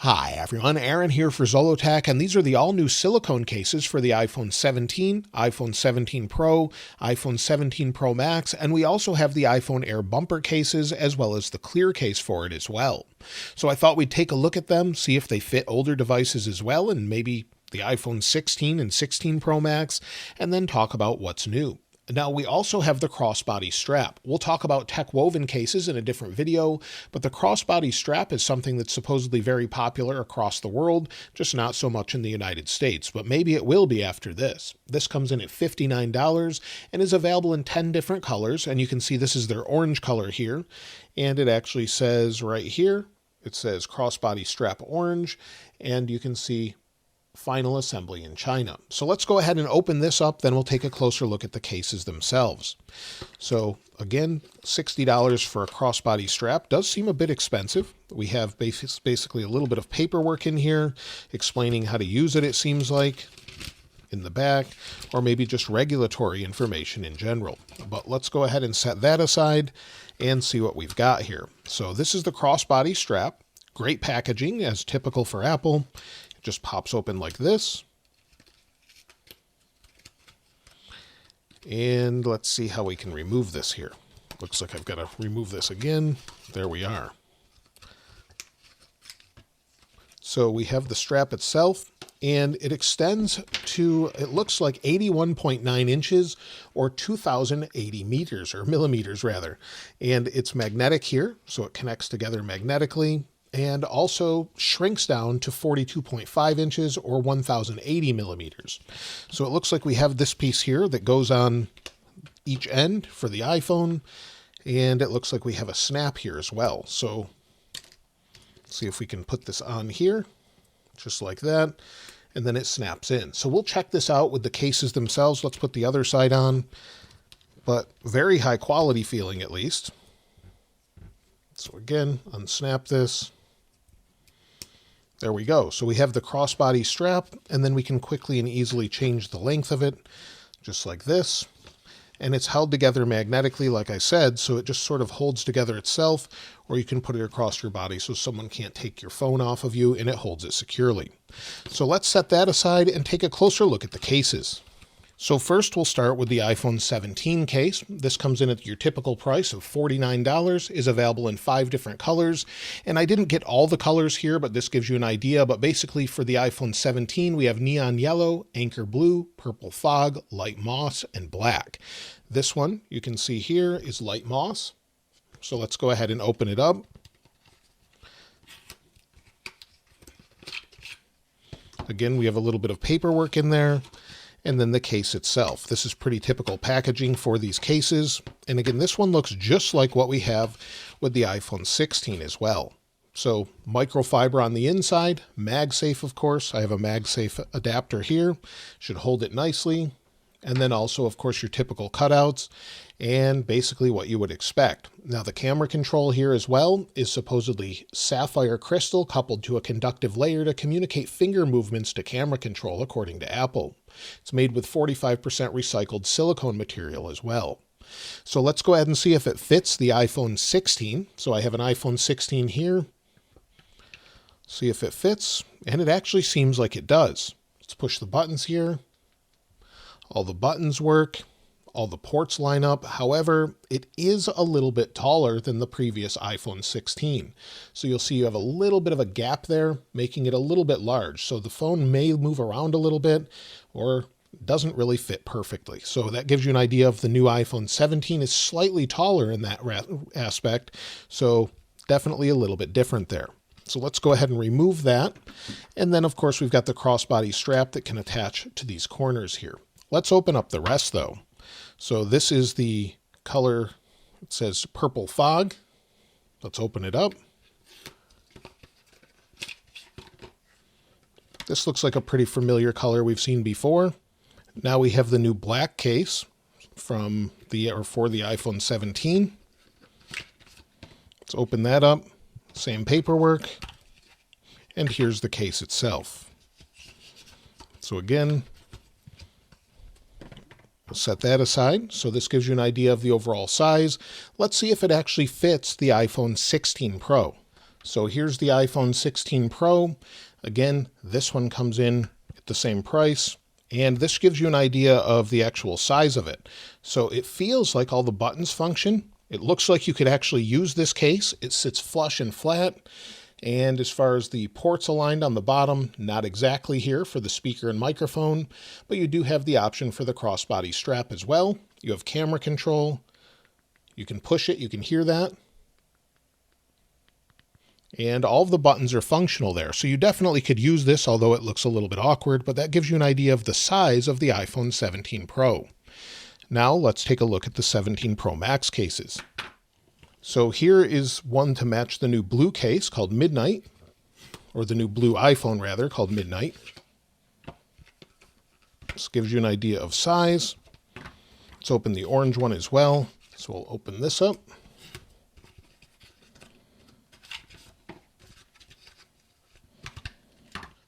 Hi everyone, Aaron here for Zollotech, and these are the all-new silicone cases for the iPhone 17, iPhone 17 Pro, iPhone 17 Pro Max, and we also have the iPhone Air bumper cases as well as the clear case for it as well. So I thought we'd take a look at them, see if they fit older devices as well, and maybe the iPhone 16 and 16 Pro Max, and then talk about what's new. Now, we also have the Crossbody Strap. We'll talk about tech woven cases in a different video, but the Crossbody Strap is something that's supposedly very popular across the world, just not so much in the United States, but maybe it will be after this. This comes in at $59 and is available in 10 different colors, and you can see this is their orange color here, and it actually says right here, it says Crossbody Strap Orange, and you can see final assembly in China. So let's go ahead and open this up, then we'll take a closer look at the cases themselves. So again, $60 for a crossbody strap does seem a bit expensive. We have basically a little bit of paperwork in here explaining how to use it, it seems like, in the back, or maybe just regulatory information in general. But let's go ahead and set that aside and see what we've got here. So this is the crossbody strap. Great packaging, as typical for Apple. Just pops open like this. And let's see how we can remove this here. Looks like I've got to remove this again. There we are. So we have the strap itself, and it extends to, it looks like 81.9 inches or 2,080 meters, or millimeters rather. And it's magnetic here, so it connects together magnetically, and also shrinks down to 42.5 inches or 1,080 millimeters. So it looks like we have this piece here that goes on each end for the iPhone, and it looks like we have a snap here as well. So let's see if we can put this on here, just like that, and then it snaps in. So we'll check this out with the cases themselves. Let's put the other side on, but very high quality feeling at least. So again, unsnap this. There we go. So we have the crossbody strap, and then we can quickly and easily change the length of it, just like this. And it's held together magnetically, like I said, so it just sort of holds together itself, or you can put it across your body so someone can't take your phone off of you, and it holds it securely. So let's set that aside and take a closer look at the cases. So first we'll start with the iPhone 17 case. This comes in at your typical price of $49, is available in 5 different colors. And I didn't get all the colors here, but this gives you an idea. But basically for the iPhone 17, we have neon yellow, anchor blue, purple fog, light moss, and black. This one you can see here is light moss. So let's go ahead and open it up. Again, we have a little bit of paperwork in there. And then the case itself. This is pretty typical packaging for these cases. And again, this one looks just like what we have with the iPhone 16 as well. So microfiber on the inside, MagSafe, of course. I have a MagSafe adapter here. Should hold it nicely. And then also, of course, your typical cutouts and basically what you would expect. Now, the camera control here as well is supposedly sapphire crystal coupled to a conductive layer to communicate finger movements to camera control, according to Apple. It's made with 45% recycled silicone material as well. So let's go ahead and see if it fits the iPhone 16. So I have an iPhone 16 here. See if it fits, and it actually seems like it does. Let's push the buttons here. All the buttons work, all the ports line up. However, it is a little bit taller than the previous iPhone 16. So you'll see you have a little bit of a gap there, making it a little bit large. So the phone may move around a little bit or doesn't really fit perfectly. So that gives you an idea of the new iPhone 17 is slightly taller in that aspect. So definitely a little bit different there. So let's go ahead and remove that. And then of course we've got the crossbody strap that can attach to these corners here. Let's open up the rest though. So this is the color, it says purple fog. Let's open it up. This looks like a pretty familiar color we've seen before. Now we have the new black case for the iPhone 17. Let's open that up. Same paperwork. And here's the case itself. So again, we'll set that aside. So this gives you an idea of the overall size. Let's see if it actually fits the iPhone 16 Pro. So here's the iPhone 16 Pro. Again, this one comes in at the same price, and this gives you an idea of the actual size of it. So it feels like all the buttons function. It looks like you could actually use this case. It sits flush and flat. And as far as the ports aligned on the bottom, not exactly here for the speaker and microphone, but you do have the option for the crossbody strap as well. You have camera control. You can push it, you can hear that. And all of the buttons are functional there. So you definitely could use this, although it looks a little bit awkward, but that gives you an idea of the size of the iPhone 17 Pro. Now let's take a look at the 17 Pro Max cases. So here is one to match the new blue case called Midnight, or the new blue iPhone rather, called Midnight. This gives you an idea of size. Let's open the orange one as well. So we'll open this up.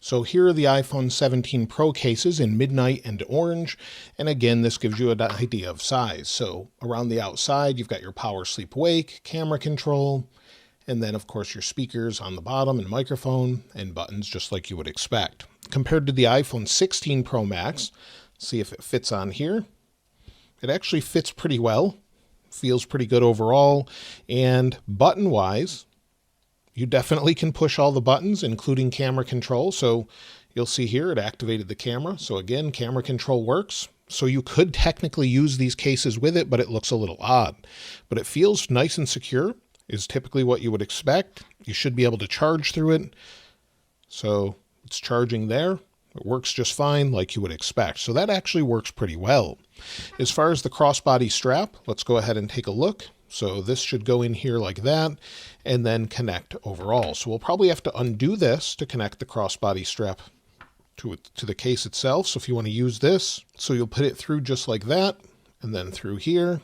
So here are the iPhone 17 Pro cases in Midnight and Orange. And again, this gives you an idea of size. So around the outside, you've got your power sleep wake, camera control, and then of course your speakers on the bottom and microphone and buttons just like you would expect. Compared to the iPhone 16 Pro Max, see if it fits on here. It actually fits pretty well, feels pretty good overall, and button-wise, you definitely can push all the buttons, including camera control. So you'll see here it activated the camera. So again, camera control works. So you could technically use these cases with it, but it looks a little odd. But it feels nice and secure, is typically what you would expect. You should be able to charge through it. So it's charging there. It works just fine like you would expect. So that actually works pretty well. As far as the crossbody strap, let's go ahead and take a look. So this should go in here like that and then connect overall. So we'll probably have to undo this to connect the crossbody strap to the case itself. So if you want to use this, so you'll put it through just like that and then through here.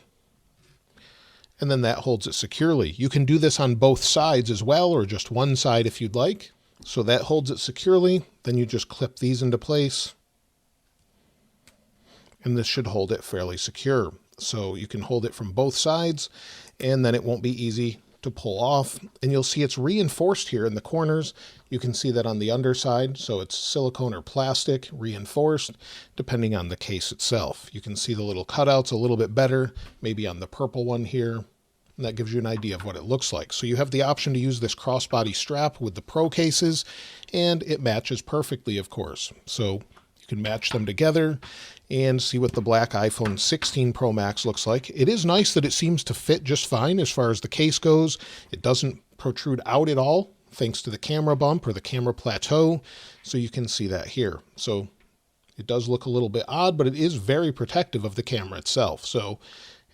And then that holds it securely. You can do this on both sides as well, or just one side if you'd like. So that holds it securely. Then you just clip these into place. And this should hold it fairly secure. So you can hold it from both sides, and then it won't be easy to pull off. And you'll see it's reinforced here in the corners. You can see that on the underside. So it's silicone or plastic reinforced, depending on the case itself. You can see the little cutouts a little bit better, maybe on the purple one here. And that gives you an idea of what it looks like. So you have the option to use this crossbody strap with the Pro cases, and it matches perfectly, of course. So you can match them together and see what the black iPhone 16 Pro Max looks like. It is nice that it seems to fit just fine as far as the case goes. It doesn't protrude out at all, thanks to the camera bump or the camera plateau. So you can see that here. So it does look a little bit odd, but it is very protective of the camera itself. So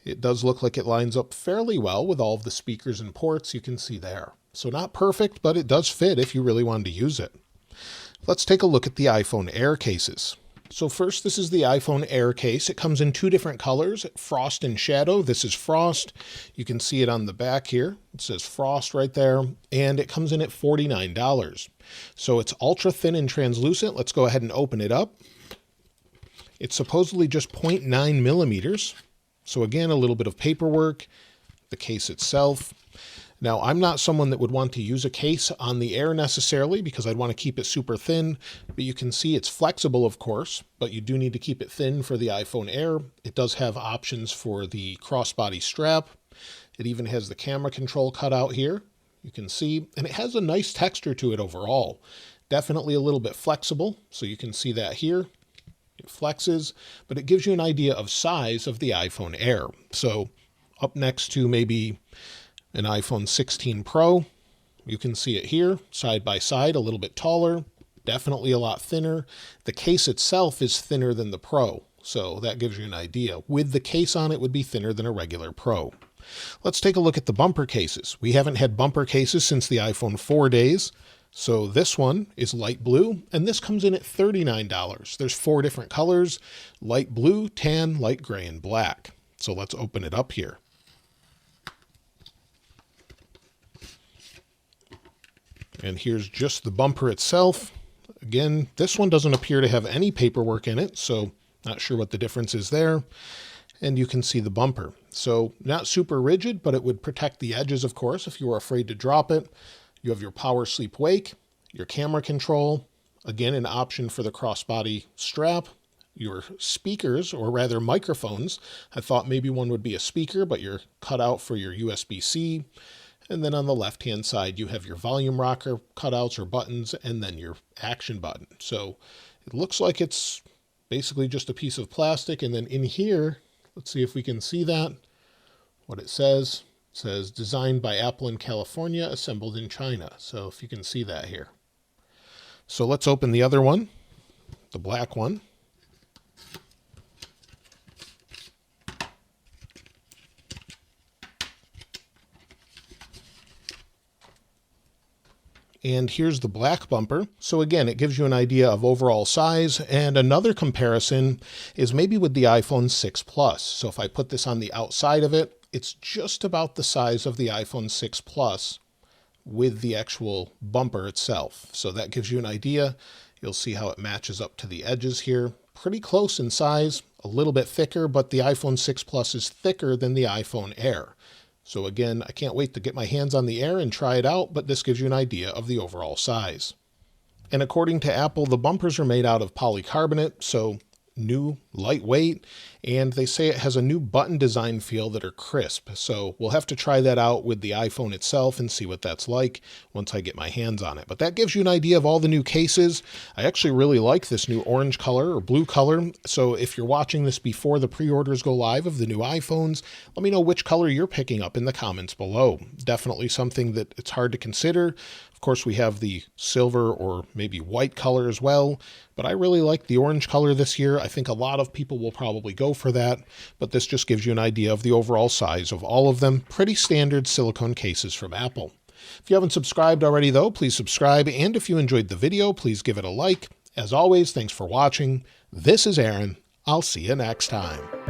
it does look like it lines up fairly well with all of the speakers and ports you can see there. So not perfect, but it does fit if you really wanted to use it. Let's take a look at the iPhone Air cases. So first, this is the iPhone Air case. It comes in two different colors, Frost and Shadow. This is Frost. You can see it on the back here. It says Frost right there, and it comes in at $49. So it's ultra thin and translucent. Let's go ahead and open it up. It's supposedly just 0.9 millimeters. So again, a little bit of paperwork, the case itself. Now, I'm not someone that would want to use a case on the Air necessarily because I'd want to keep it super thin, but you can see it's flexible, of course, but you do need to keep it thin for the iPhone Air. It does have options for the crossbody strap. It even has the camera control cut out here, you can see, and it has a nice texture to it overall. Definitely a little bit flexible, so you can see that here. It flexes, but it gives you an idea of size of the iPhone Air. So up next to maybe an iPhone 16 Pro, you can see it here, side by side, a little bit taller, definitely a lot thinner. The case itself is thinner than the Pro, so that gives you an idea. With the case on it would be thinner than a regular Pro. Let's take a look at the bumper cases. We haven't had bumper cases since the iPhone 4 days. So this one is light blue, and this comes in at $39. There's 4 different colors: light blue, tan, light gray, and black. So let's open it up here. And here's just the bumper itself. Again, this one doesn't appear to have any paperwork in it, so not sure what the difference is there. And you can see the bumper. So not super rigid, but it would protect the edges, of course, if you were afraid to drop it. You have your power sleep wake, your camera control, again, an option for the crossbody strap, your speakers, or rather microphones. I thought maybe one would be a speaker, but you're cut out for your USB-C. And then on the left-hand side, you have your volume rocker cutouts or buttons, and then your action button. So it looks like it's basically just a piece of plastic. And then in here, let's see if we can see that, what it says. It says designed by Apple in California, assembled in China. So if you can see that here. So let's open the other one, the black one. And here's the black bumper. So again, it gives you an idea of overall size. And another comparison is maybe with the iPhone 6 Plus. So if I put this on the outside of it, it's just about the size of the iPhone 6 Plus with the actual bumper itself. So that gives you an idea. You'll see how it matches up to the edges here. Pretty close in size, a little bit thicker, but the iPhone 6 Plus is thicker than the iPhone Air. So again, I can't wait to get my hands on the Air and try it out, but this gives you an idea of the overall size. And according to Apple, the bumpers are made out of polycarbonate, so new, lightweight, and they say it has a new button design feel that are crisp. So we'll have to try that out with the iPhone itself and see what that's like once I get my hands on it. But that gives you an idea of all the new cases. I actually really like this new orange color or blue color. So if you're watching this before the pre-orders go live of the new iPhones, let me know which color you're picking up in the comments below. Definitely something that it's hard to consider. Of course, we have the silver or maybe white color as well, but I really like the orange color this year. I think a lot of people will probably go for that, but this just gives you an idea of the overall size of all of them. Pretty standard silicone cases from Apple. If you haven't subscribed already though, please subscribe. And if you enjoyed the video, please give it a like. As always, thanks for watching. This is Aaron. I'll see you next time.